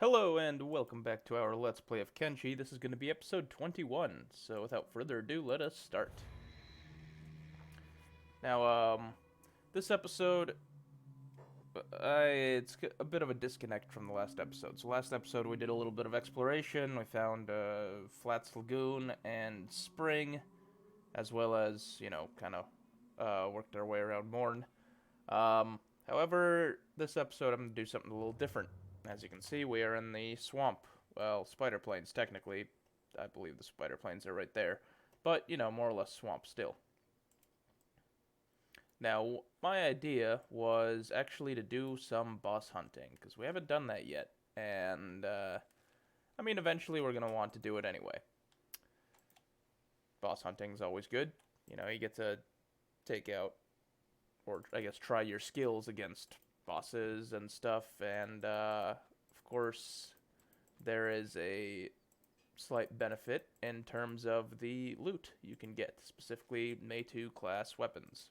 Hello and welcome back to our Let's Play of Kenshi. This is going to be episode 21, so without further ado, let us start. Now, this episode, it's a bit of a disconnect from the last episode. So last episode we did a little bit of exploration, we found Flats Lagoon and Spring, as well as, kind of worked our way around Morn. However, this episode I'm going to do something a little different. As you can see, we are in the swamp. Well, spider plains, technically. I believe the spider plains are right there. But, more or less swamp still. Now, my idea was actually to do some boss hunting, because we haven't done that yet. And, eventually we're going to want to do it anyway. Boss hunting's always good. You get to take out, or I guess try your skills against bosses and stuff, and of course there is a slight benefit in terms of the loot you can get, specifically Mei-2 class weapons.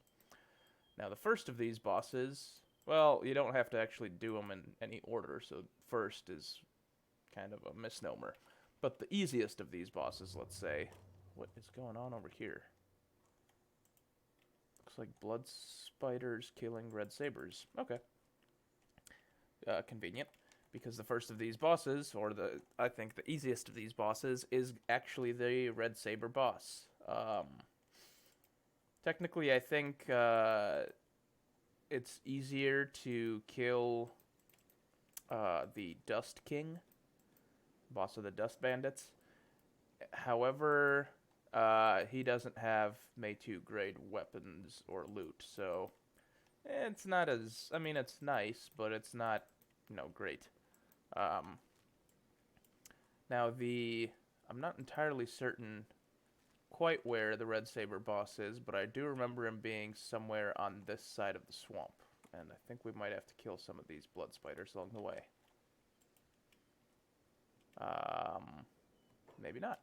Now the first of these bosses, well, you don't have to actually do them in any order, so first is kind of a misnomer. But the easiest of these bosses, let's say, what is going on over here? Looks like blood spiders killing red sabers. Okay. Convenient, because the first of these bosses, or I think the easiest of these bosses, is actually the red saber boss. Technically, I think it's easier to kill the Dust King, boss of the Dust Bandits. However, he doesn't have Mei-2 grade weapons or loot, so it's not as, it's nice, but it's not, great. Now I'm not entirely certain quite where the Red Saber boss is, but I do remember him being somewhere on this side of the swamp. And I think we might have to kill some of these blood spiders along the way. Maybe not.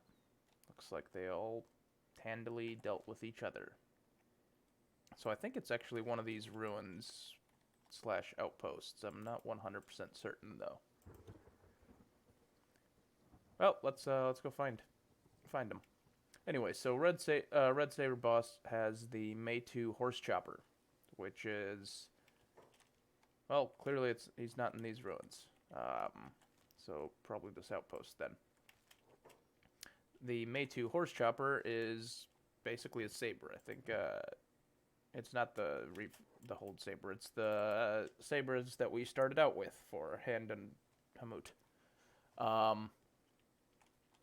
Looks like they all handily dealt with each other. So I think it's actually one of these ruins / outposts. I'm not 100% certain though. Well, let's go find them. Anyway, so Red Saber boss has the Mei-2 horse chopper, which is, well, clearly he's not in these ruins. So probably this outpost then. The Mei-2 horse chopper is basically a saber. I think it's not the hold saber. It's the sabers that we started out with for Hand and Hamut.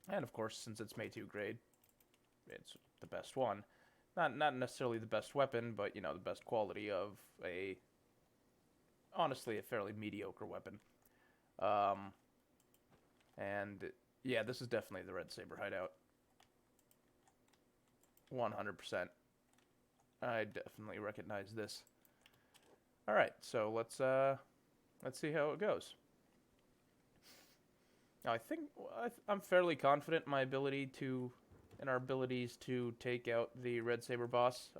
And of course, since it's Mei-2 grade, it's the best one. Not necessarily the best weapon, but the best quality of honestly a fairly mediocre weapon. And yeah, this is definitely the Red Saber hideout. 100%. I definitely recognize this. All right, so let's see how it goes. Now, I think I'm fairly confident in our abilities to take out the Red Saber boss.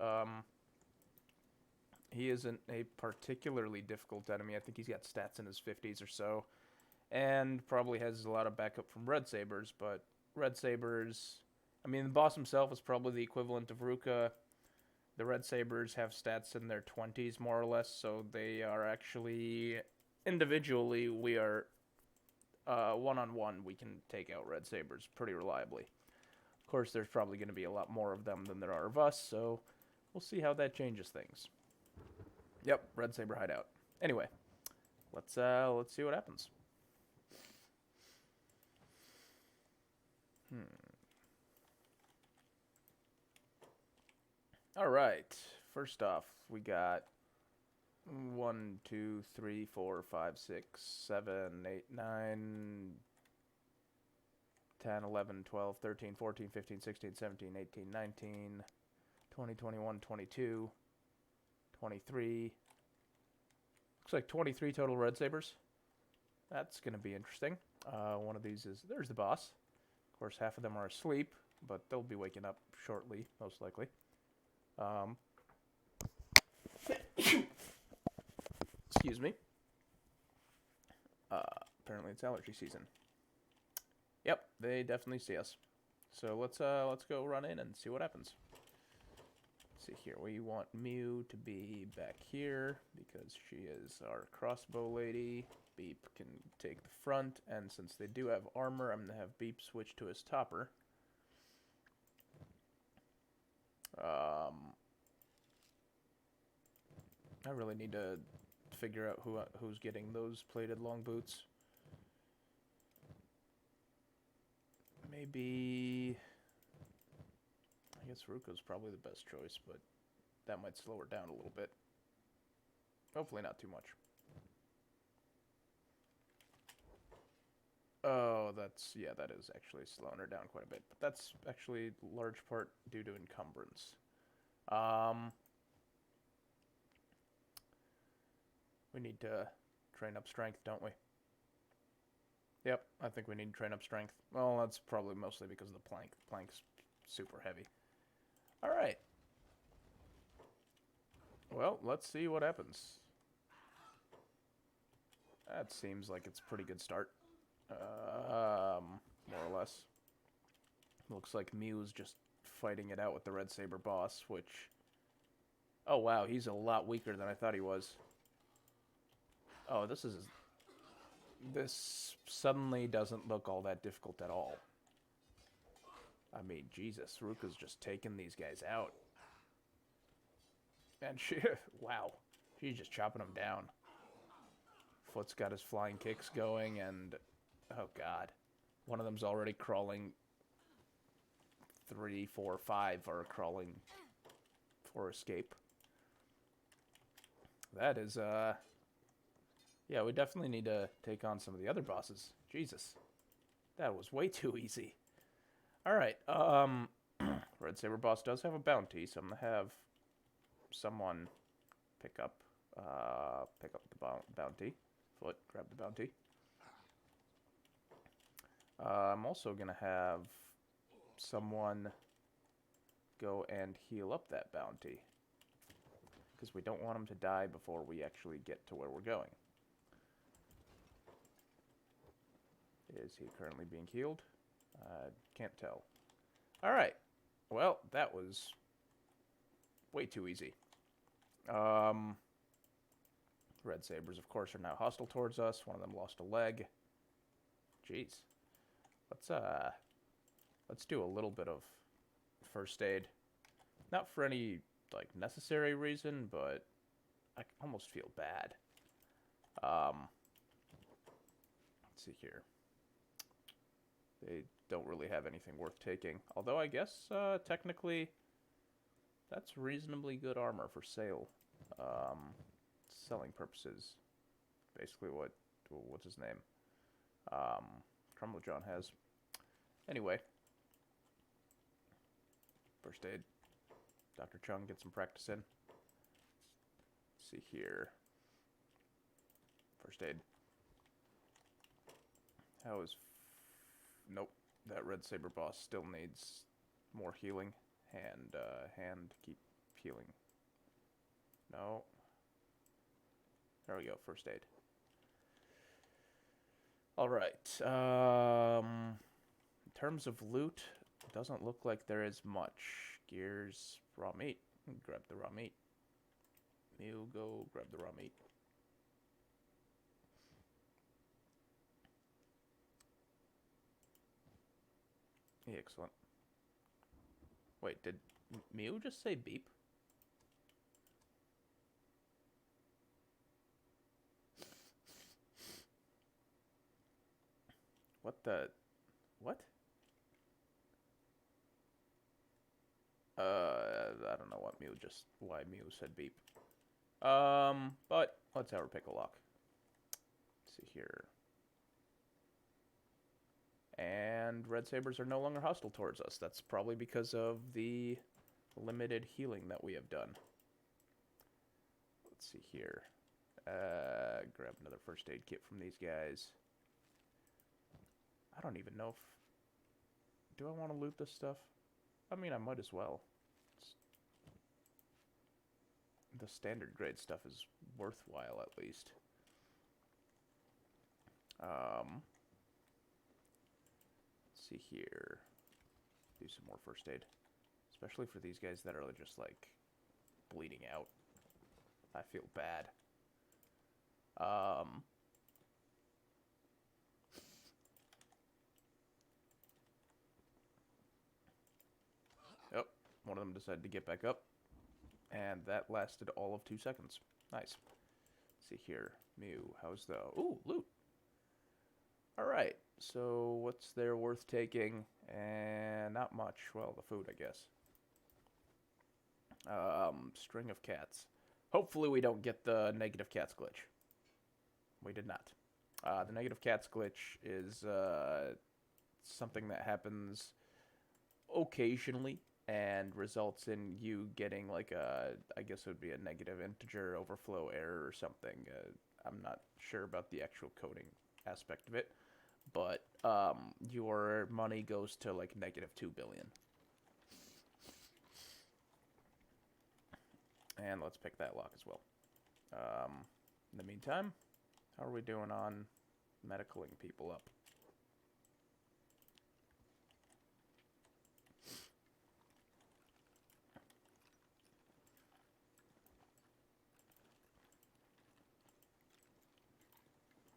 He isn't a particularly difficult enemy. I think he's got stats in his 50s or so, and probably has a lot of backup from Red Sabers. But Red Sabers, the boss himself is probably the equivalent of Ruka. The Red Sabers have stats in their 20s, more or less, so they are actually, individually, we are, one-on-one, we can take out Red Sabers pretty reliably. Of course, there's probably going to be a lot more of them than there are of us, so we'll see how that changes things. Yep, Red Saber hideout. Anyway, let's see what happens. All right. First off, we got 1, 2, 3, 4, 5, 6, 7, 8, 9, 10, 11, 12, 13, 14, 15, 16, 17, 18, 19, 20, 21, 22, 23. Looks like 23 total Red Sabers. That's going to be interesting. One of these is, there's the boss. Of course, half of them are asleep, but they'll be waking up shortly, most likely. Excuse me. apparently it's allergy season. Yep, they definitely see us. So let's go run in and see what happens. Let's see here. We want Mew to be back here because she is our crossbow lady. Beep can take the front, and since they do have armor, I'm gonna have Beep switch to his topper. I really need to figure out who's getting those plated long boots. Maybe, I guess Ruka's probably the best choice, but that might slow her down a little bit. Hopefully not too much. Oh, yeah, that is actually slowing her down quite a bit. But that's actually large part due to encumbrance. We need to train up strength, don't we? Yep, I think we need to train up strength. Well, that's probably mostly because of the plank. The plank's super heavy. Alright. Well, let's see what happens. That seems like it's a pretty good start. More or less. Looks like Mew's just fighting it out with the Red Saber boss, which... Oh, wow, he's a lot weaker than I thought he was. Oh, this suddenly doesn't look all that difficult at all. I mean, Jesus, Ruka's just taking these guys out. And she... Wow. She's just chopping them down. Foot's got his flying kicks going, and... Oh, God. One of them's already crawling. 3, 4, 5 are crawling for escape. That is, Yeah, we definitely need to take on some of the other bosses. Jesus. That was way too easy. Alright, Red Saber boss does have a bounty, so I'm gonna have someone pick up the bounty. Foot, grab the bounty. I'm also gonna have someone go and heal up that bounty, because we don't want him to die before we actually get to where we're going. Is he currently being healed? Can't tell. Alright. Well, that was way too easy. Red Sabers, of course, are now hostile towards us. One of them lost a leg. Jeez. Let's do a little bit of first aid. Not for any, like, necessary reason, but I almost feel bad. Let's see here. They don't really have anything worth taking. Although I guess, technically, that's reasonably good armor for sale. Selling purposes. Basically what's his name? Crumblejohn has. Anyway. First aid. Dr. Chung, get some practice in. Let's see here. First aid. How is... Nope. That Red Saber boss still needs more healing. Hand, keep healing. No. There we go, first aid. Alright. In terms of loot, it doesn't look like there is much. Gears, raw meat. Grab the raw meat. Mew, go grab the raw meat. Yeah, excellent. Wait, did Mew just say beep? What the... What? I don't know what why Mew said beep. But let's have her pick a lock. Let's see here. And Red Sabers are no longer hostile towards us. That's probably because of the limited healing that we have done. Let's see here. Grab another first aid kit from these guys. I don't even know if... Do I want to loot this stuff? I mean, I might as well. The standard grade stuff is worthwhile, at least. Let's see here. Do some more first aid. Especially for these guys that are just, like, bleeding out. I feel bad. Oh, one of them decided to get back up. And that lasted all of 2 seconds. Nice. Let's see here. Mew, how's the... Ooh, loot. Alright, so what's there worth taking? And not much. Well, the food, I guess. String of cats. Hopefully we don't get the negative cats glitch. We did not. The negative cats glitch is something that happens occasionally and results in you getting like a, I guess it would be a negative integer overflow error or something. I'm not sure about the actual coding aspect of it, but your money goes to like -2 billion. And let's pick that lock as well. In the meantime, how are we doing on medicaling people up?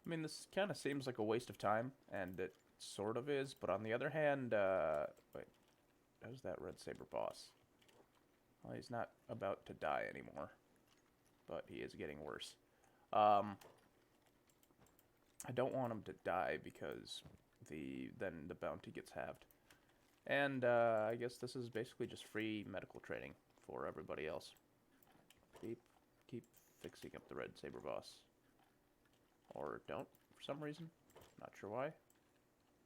I mean, this kind of seems like a waste of time, and it sort of is, but on the other hand, wait, how's that Red Saber boss? Well, he's not about to die anymore, but he is getting worse. I don't want him to die because then the bounty gets halved. And I guess this is basically just free medical training for everybody else. Keep fixing up the Red Saber boss. Or don't, for some reason. Not sure why.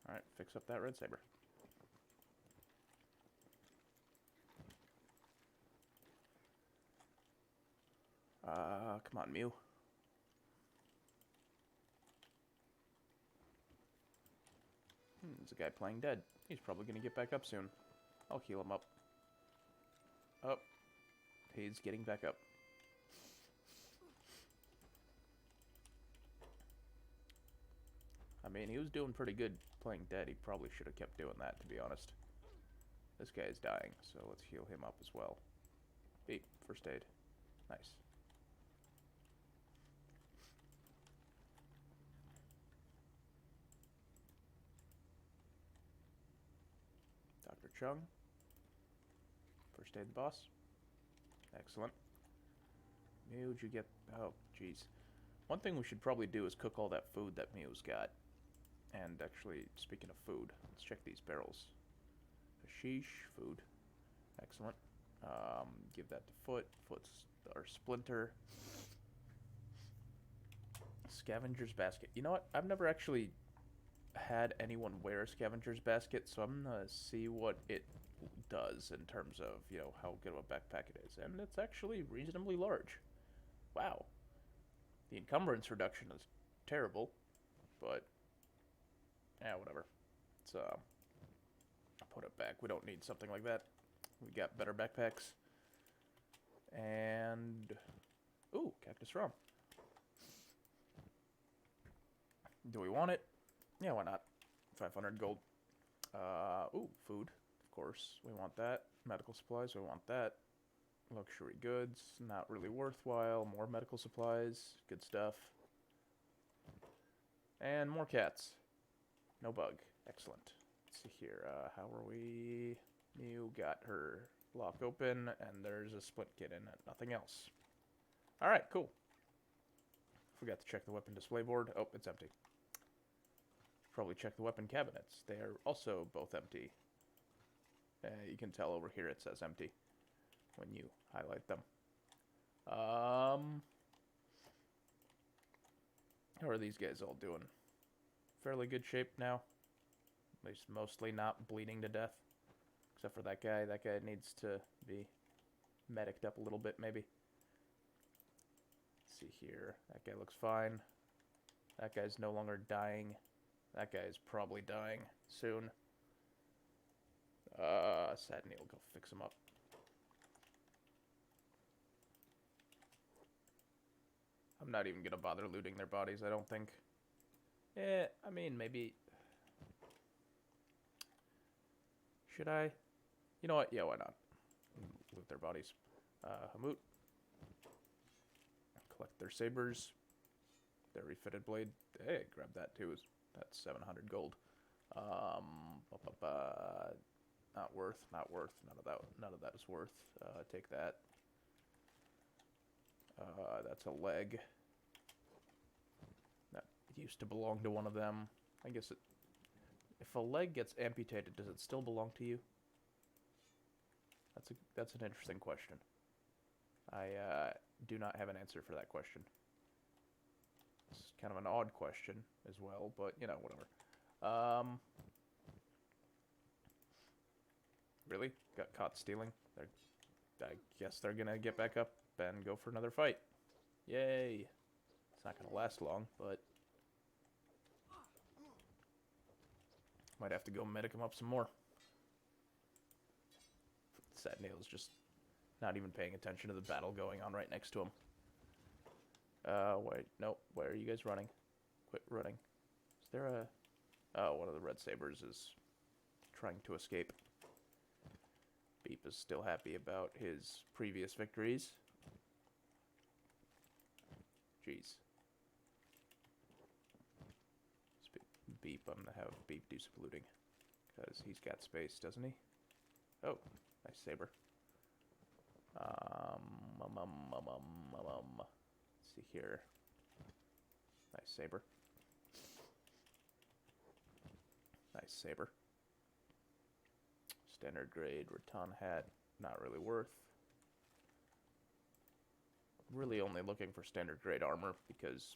Alright, fix up that Red Saber. Come on, Mew. There's a guy playing dead. He's probably going to get back up soon. I'll heal him up. Oh, he's getting back up. I mean, he was doing pretty good playing dead. He probably should have kept doing that, to be honest. This guy is dying, so let's heal him up as well. Beep, first aid. Nice. Dr. Chung. First aid the boss. Excellent. Mew'd you get... Oh, jeez. One thing we should probably do is cook all that food that Mew's got. And actually, speaking of food, let's check these barrels. Hashish, food. Excellent. Give that to Foot. Foot's our Splinter. Scavenger's basket. You know what? I've never actually had anyone wear a scavenger's basket, so I'm gonna see what it does in terms of, you know, how good of a backpack it is. And it's actually reasonably large. Wow. The encumbrance reduction is terrible, but yeah, whatever. It's I'll put it back. We don't need something like that. We got better backpacks. And ooh, cactus rum. Do we want it? Yeah, why not? 500 gold. Ooh, food, of course. We want that. Medical supplies, we want that. Luxury goods, not really worthwhile. More medical supplies, good stuff. And more cats. No bug. Excellent. Let's see here. How are we? Mew got her lock open, and there's a splint kit in it. Nothing else. Alright, cool. Forgot to check the weapon display board. Oh, it's empty. Probably check the weapon cabinets. They are also both empty. You can tell over here it says empty when you highlight them. How are these guys all doing? Fairly good shape now. At least mostly not bleeding to death. Except for that guy. That guy needs to be mediced up a little bit, maybe. Let's see here. That guy looks fine. That guy's no longer dying. That guy's probably dying soon. Sadney will go fix him up. I'm not even gonna bother looting their bodies, I don't think. I mean, maybe... Should I? You know what? Yeah, why not? Loot their bodies. Hamut. Collect their sabers. Their refitted blade. Hey, grab that too. That's 700 gold. Not worth. Not worth. None of that is worth. Take that. That's a leg. That used to belong to one of them. I guess it... If a leg gets amputated, does it still belong to you? That's an interesting question. I do not have an answer for that question. It's kind of an odd question as well, but you know, whatever. Really? Got caught stealing? I guess they're gonna get back up and go for another fight. Yay! It's not gonna last long, but might have to go medic him up some more. Sad Nail's just not even paying attention to the battle going on right next to him. Wait, nope. Where are you guys running? Quit running. Is there a... Oh, one of the red sabers is trying to escape. Beep is still happy about his previous victories. Jeez. Beep, I'm gonna have Beep do some looting. Because he's got space, doesn't he? Oh, nice saber. Let's see here. Nice saber. Nice saber. Standard grade rattan hat, not really worth. Really only looking for standard grade armor because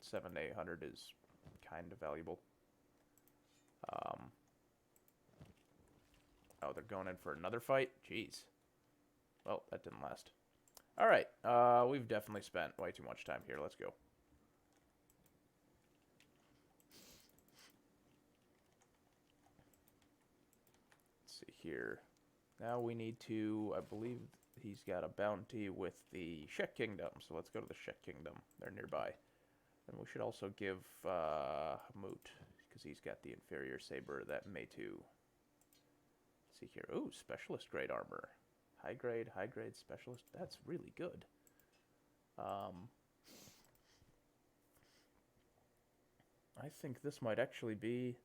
700 to 800 is kind of valuable. Oh, they're going in for another fight? Jeez. Well, that didn't last. Alright, we've definitely spent way too much time here. Let's go. Let's see here. Now we need to, I believe he's got a bounty with the Shek Kingdom, so let's go to the Shek Kingdom. They're nearby. And we should also give Hamut, because he's got the inferior saber that Meitu. Let's see here. Ooh, specialist grade armor. High grade specialist. That's really good. I think this might actually be...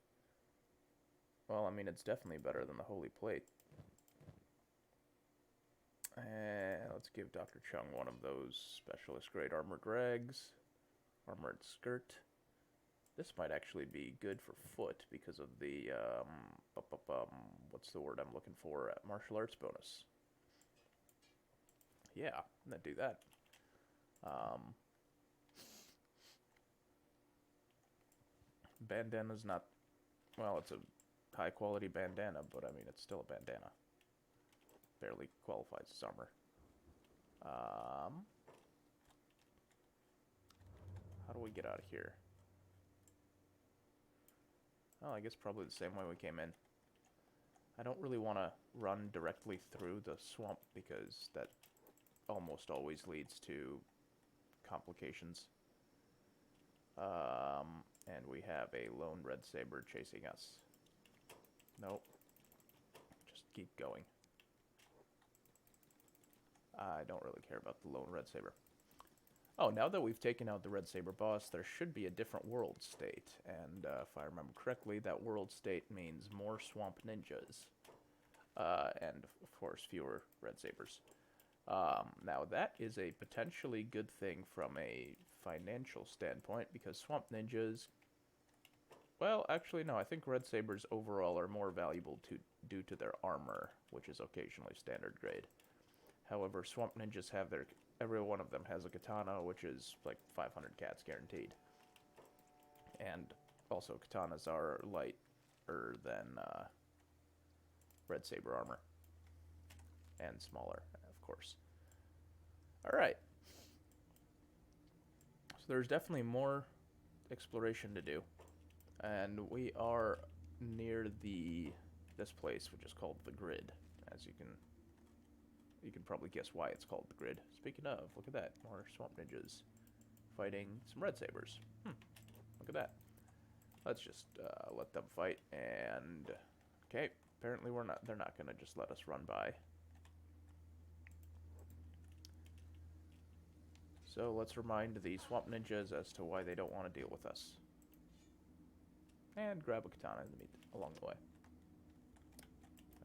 Well, I mean, it's definitely better than the Holy Plate. And let's give Dr. Chung one of those specialist grade armored rags. Armored skirt. This might actually be good for foot because of the, what's the word I'm looking for? Martial arts bonus. Yeah, I'm gonna do that. Bandana's not, well, it's a high quality bandana, but I mean, it's still a bandana. Barely qualifies as armor. How do we get out of here? Well, I guess probably the same way we came in. I don't really want to run directly through the swamp because that almost always leads to complications. And we have a lone red saber chasing us. Nope. Just keep going. I don't really care about the lone red saber. Oh, now that we've taken out the red saber boss, there should be a different world state. And if I remember correctly, that world state means more swamp ninjas. And, of course, fewer red sabers. Now, that is a potentially good thing from a financial standpoint, because swamp ninjas... Well, actually, no, I think red sabers overall are more valuable due to their armor, which is occasionally standard grade. However, swamp ninjas have their... Every one of them has a katana, which is like 500 cats guaranteed. And also, katanas are lighter than red saber armor. And smaller, of course. Alright. So there's definitely more exploration to do. And we are near this place, which is called the Grid, as you can probably guess why it's called the Grid. Speaking of, look at that. More swamp ninjas fighting some red sabers. Look at that. Let's just let them fight. And okay, apparently we're not. They're not gonna just let us run by. So let's remind the swamp ninjas as to why they don't want to deal with us. And grab a katana in the meat along the way.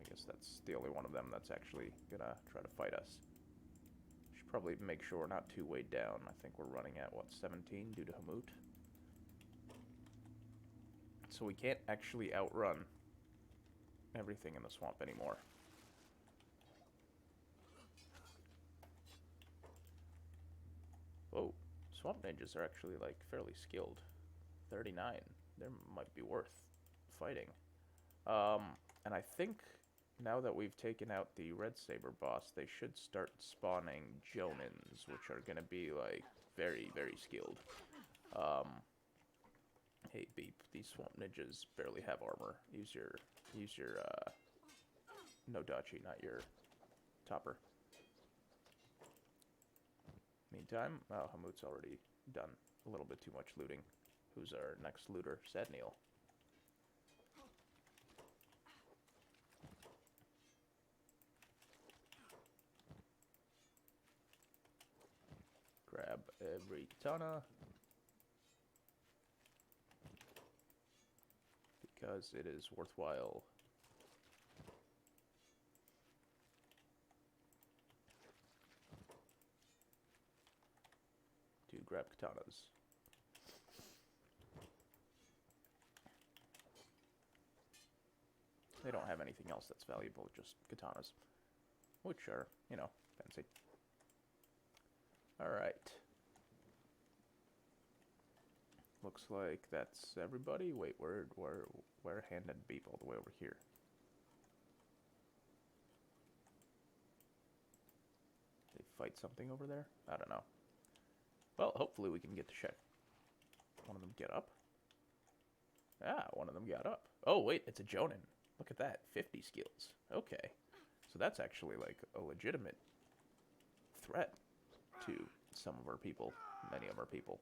I guess that's the only one of them that's actually gonna try to fight us. Should probably make sure we're not too weighed down. I think we're running at, what, 17 due to Hamut? So we can't actually outrun everything in the swamp anymore. Whoa, swamp ninjas are actually, like, fairly skilled. 39. They might be worth fighting. And I think now that we've taken out the Red Saber boss, they should start spawning Jonins, which are gonna be, like, very, very skilled. Hey, Beep, these swamp ninjas barely have armor. Use your, no Dachi, not your topper. Meantime, oh, Hamut's already done a little bit too much looting. Who's our next looter? Sadneil. Grab every katana. Because it is worthwhile. To grab katanas. They don't have anything else that's valuable, just katanas. Which are, you know, fancy. Alright. Looks like that's everybody. Wait, where Hand and Beep all the way over here? They fight something over there? I don't know. Well, hopefully we can get to check. One of them get up? Ah, one of them got up. Oh, wait, it's a Jonin. Look at that, 50 skills. Okay. So that's actually like a legitimate threat to some of our people, many of our people.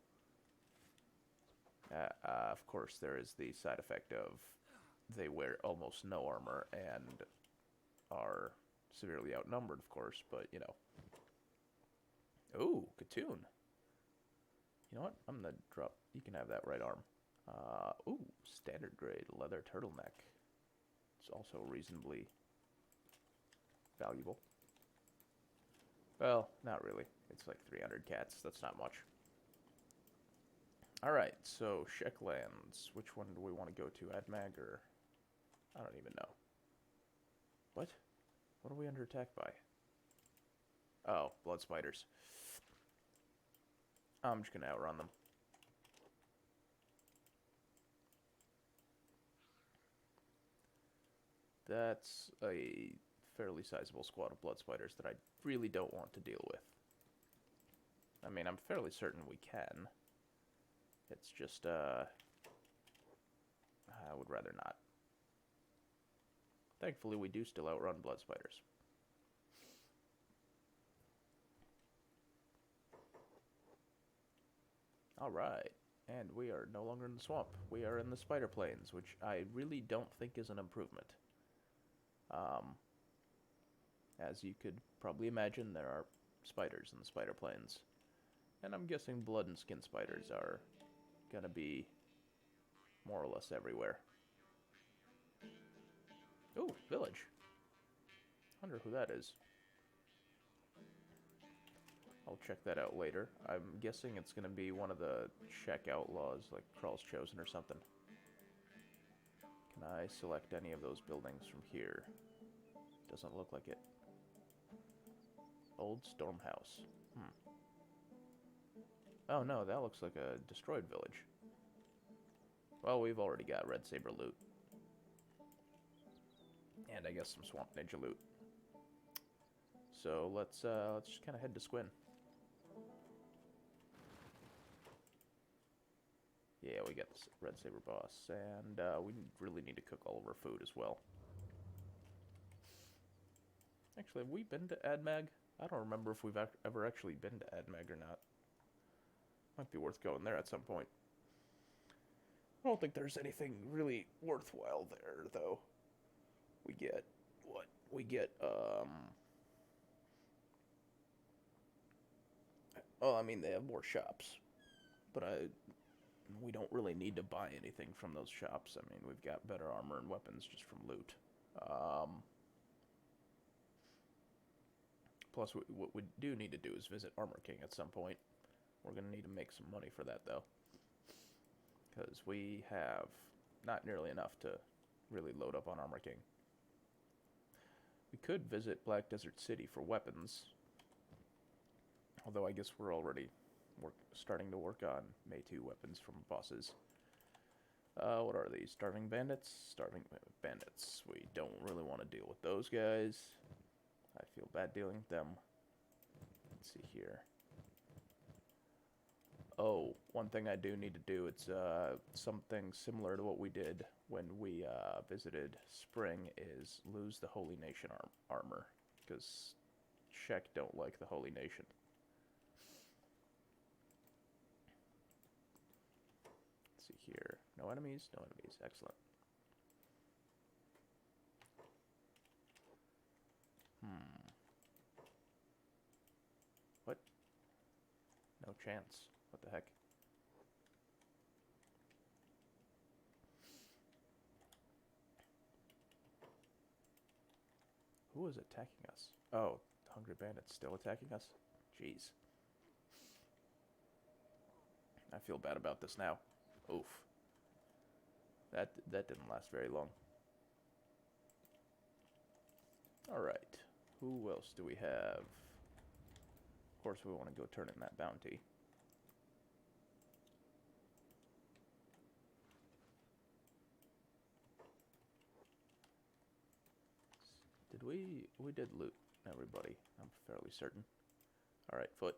Of course, there is the side effect of they wear almost no armor and are severely outnumbered, of course, but, you know. Ooh, Katoon. You know what? I'm gonna drop... You can have that right arm. Ooh, standard grade leather turtleneck. It's also reasonably valuable. Well, not really. It's like 300 cats. That's not much. Alright, so Shecklands. Which one do we want to go to? Admag or... I don't even know. What? What are we under attack by? Oh, blood spiders. I'm just gonna outrun them. That's a fairly sizable squad of blood spiders that I really don't want to deal with. I mean, I'm fairly certain we can. It's just, I would rather not. Thankfully, we do still outrun blood spiders. Alright, and we are no longer in the swamp. We are in the spider plains, which I really don't think is an improvement. As you could probably imagine, there are spiders in the spider plains. And I'm guessing blood and skin spiders are gonna be more or less everywhere. Ooh, village. Wonder who that is. I'll check that out later. I'm guessing it's gonna be one of the Czech outlaws, like Kral's Chosen or something. Can I select any of those buildings from here? Doesn't look like it. Old Storm House. Oh no, that looks like a destroyed village. Well, we've already got Red Saber loot. And I guess some Swamp Ninja loot. So let's just kind of head to Squin. Yeah, we got this Red Saber boss, and we really need to cook all of our food as well. Actually, have we been to Admag? I don't remember if we've ever actually been to Admag or not. Might be worth going there at some point. I don't think there's anything really worthwhile there, though. We get what? We get, oh, I mean, they have more shops, but we don't really need to buy anything from those shops. I mean, we've got better armor and weapons just from loot. Plus, what we do need to do is visit Armor King at some point. We're going to need to make some money for that, though. Because we have not nearly enough to really load up on Armor King. We could visit Black Desert City for weapons. Although I guess we're already starting to work on May 2 weapons from bosses. What are these? Starving bandits? Starving bandits. We don't really want to deal with those guys. I feel bad dealing with them. Let's see here. Oh, one thing I do need to do, it's something similar to what we did when we visited Spring, is lose the Holy Nation armor. Because Czech don't like the Holy Nation. Let's see here. No enemies? No enemies. Excellent. What? No chance. What the heck? Who is attacking us? Oh, Hungry Bandits still attacking us? Jeez. I feel bad about this now. Oof. That didn't last very long. Alright. Who else do we have? Of course we want to go turn in that bounty. Did we did loot everybody, I'm fairly certain. Alright, foot.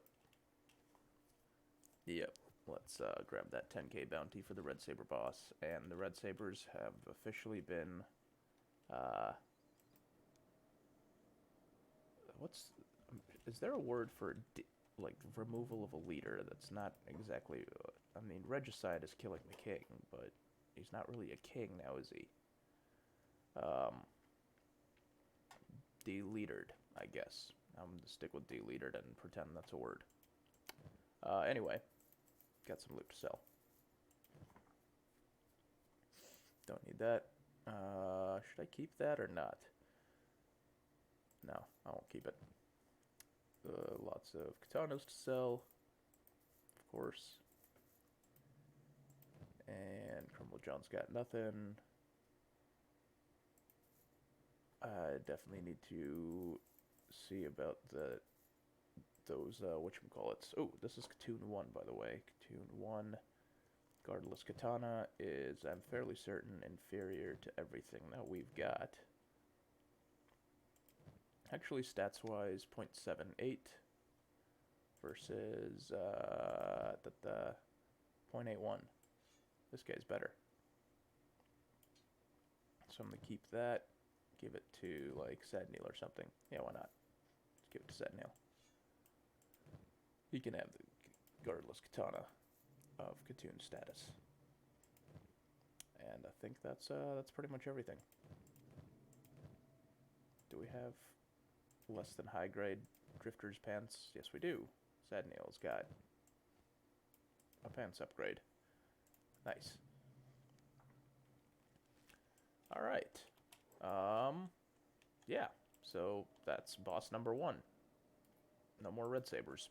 Yep. Let's grab that 10k bounty for the Red Sabre boss. And the Red Sabres have officially been... is there a word for, like, removal of a leader that's not exactly... I mean, regicide is killing the king, but he's not really a king now, is he? Deletered, I guess. I'm going to stick with deletered and pretend that's a word. Anyway. Got some loot to sell. Don't need that. Should I keep that or not? No, I won't keep it. Lots of katanas to sell, of course. And Crumble John's got nothing. I definitely need to see about those whatchamacallits. Oh, this is Katoon 1, by the way. Katoon 1 Guardless Katana is, I'm fairly certain, inferior to everything that we've got. Actually, stats-wise, 0.78 versus 0.81. This guy's better. So I'm going to keep that. Give it to, like, Sadneel or something. Yeah, why not? Let's give it to Sadneel. He can have the Guardless Katana of Katoon status. And I think that's pretty much everything. Do we have less than high grade Drifter's pants? Yes, we do. Sadneel's got a pants upgrade. Nice. Alright. Yeah, so that's boss number 1. No more Red Sabres.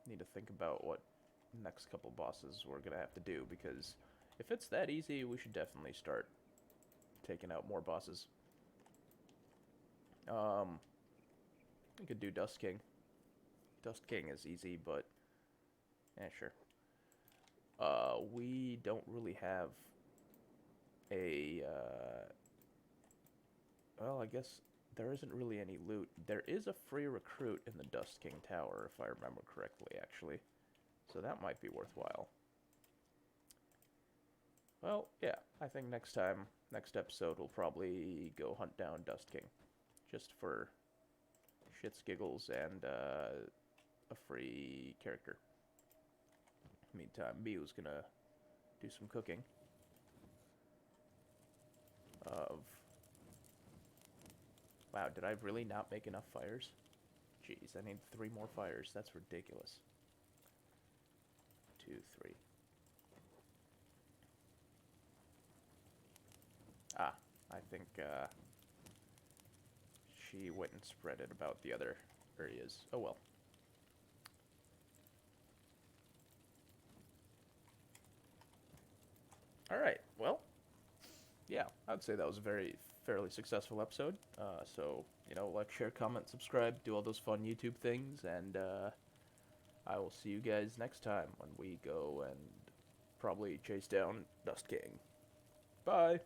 Need to think about what next couple bosses we're gonna have to do, because if it's that easy, we should definitely start taking out more bosses. We could do Dust King. Dust King is easy, but yeah, sure. We don't really have a well, I guess there isn't really any loot. There is a free recruit in the Dust King Tower, if I remember correctly, actually. So that might be worthwhile. Well, yeah, I think next episode, we'll probably go hunt down Dust King. Just for shits, giggles, and a free character. Meantime, Miu's gonna do some cooking. Of... Wow, did I really not make enough fires? Jeez, I need 3 more fires. That's ridiculous. 2, 3. Ah, I think, she went and spread it about the other areas. Oh well. Alright, well, yeah, I'd say that was a fairly successful episode. So, you know, like, share, comment, subscribe, do all those fun YouTube things, and I will see you guys next time when we go and probably chase down Dust King. Bye!